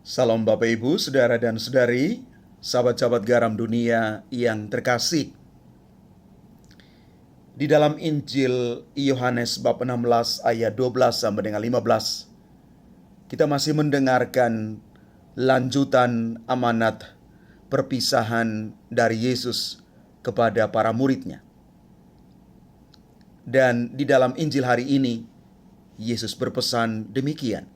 Salam Bapak Ibu, Saudara dan Saudari, sahabat-sahabat garam dunia yang terkasih. Di dalam Injil Yohanes bab 16 ayat 12 sampai dengan 15, kita masih mendengarkan lanjutan amanat perpisahan dari Yesus kepada para muridnya. Dan di dalam Injil hari ini, Yesus berpesan demikian.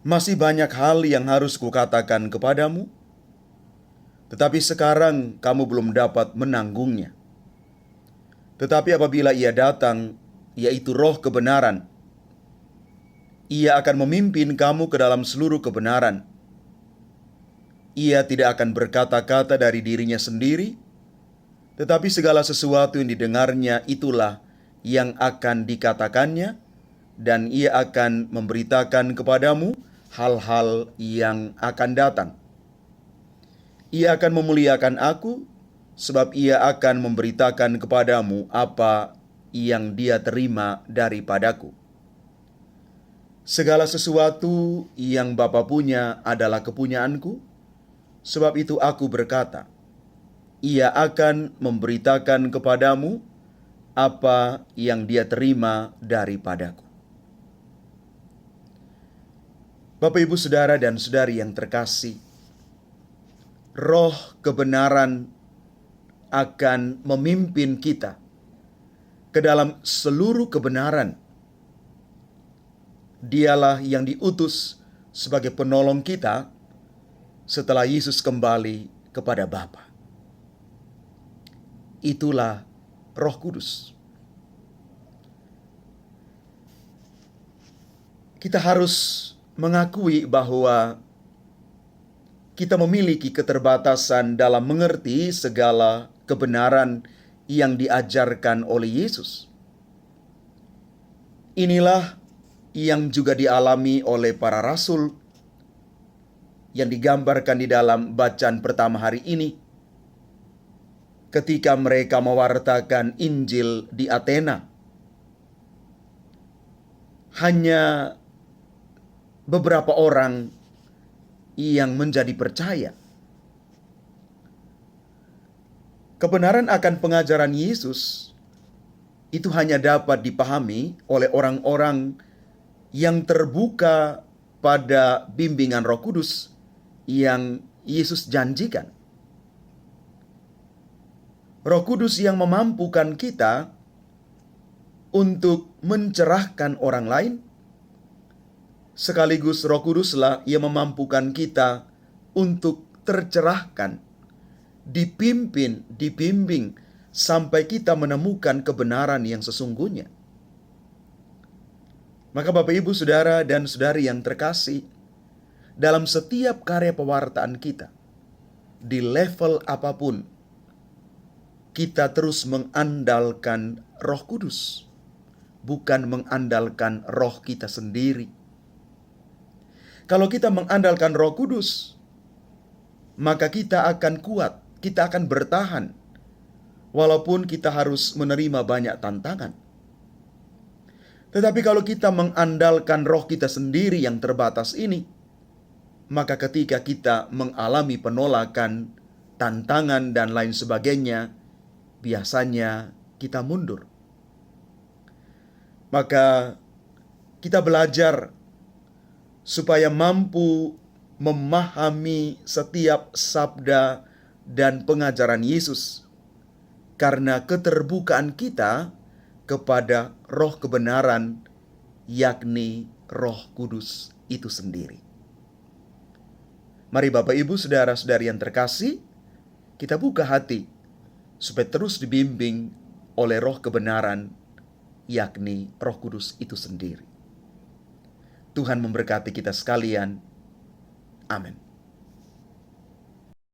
Masih banyak hal yang harus kukatakan kepadamu, tetapi sekarang kamu belum dapat menanggungnya. Tetapi apabila Ia datang, yaitu Roh kebenaran, Ia akan memimpin kamu ke dalam seluruh kebenaran. Ia tidak akan berkata-kata dari dirinya sendiri, tetapi segala sesuatu yang didengarnya itulah yang akan dikatakannya, dan Ia akan memberitakan kepadamu hal-hal yang akan datang. Ia akan memuliakan aku, sebab Ia akan memberitakan kepadamu apa yang Dia terima daripadaku. Segala sesuatu yang Bapa punya adalah kepunyaanku, sebab itu aku berkata, Ia akan memberitakan kepadamu apa yang Dia terima daripadaku. Bapak, Ibu, Saudara, dan Saudari yang terkasih, Roh kebenaran akan memimpin kita ke dalam seluruh kebenaran. Dialah yang diutus sebagai penolong kita setelah Yesus kembali kepada Bapa. Itulah Roh Kudus. Kita harus mengakui bahwa kita memiliki keterbatasan dalam mengerti segala kebenaran yang diajarkan oleh Yesus. Inilah yang juga dialami oleh para rasul yang digambarkan di dalam bacaan pertama hari ini ketika mereka mewartakan Injil di Athena. Hanya beberapa orang yang menjadi percaya. Kebenaran akan pengajaran Yesus itu hanya dapat dipahami oleh orang-orang yang terbuka pada bimbingan Roh Kudus yang Yesus janjikan. Roh Kudus yang memampukan kita untuk mencerahkan orang lain, sekaligus Roh Kuduslah yang memampukan kita untuk tercerahkan, dibimbing sampai kita menemukan kebenaran yang sesungguhnya. Maka Bapak, Ibu, Saudara, dan Saudari yang terkasih, dalam setiap karya pewartaan kita, di level apapun, kita terus mengandalkan Roh Kudus, bukan mengandalkan roh kita sendiri. Kalau kita mengandalkan Roh Kudus, maka kita akan kuat, kita akan bertahan, walaupun kita harus menerima banyak tantangan. Tetapi kalau kita mengandalkan roh kita sendiri yang terbatas ini, maka ketika kita mengalami penolakan, tantangan, dan lain sebagainya, biasanya kita mundur. Maka kita belajar supaya mampu memahami setiap sabda dan pengajaran Yesus, karena keterbukaan kita kepada roh kebenaran, yakni Roh Kudus itu sendiri. Mari Bapak, Ibu, Saudara-saudari yang terkasih, kita buka hati supaya terus dibimbing oleh roh kebenaran, yakni Roh Kudus itu sendiri. Tuhan memberkati kita sekalian. Amin.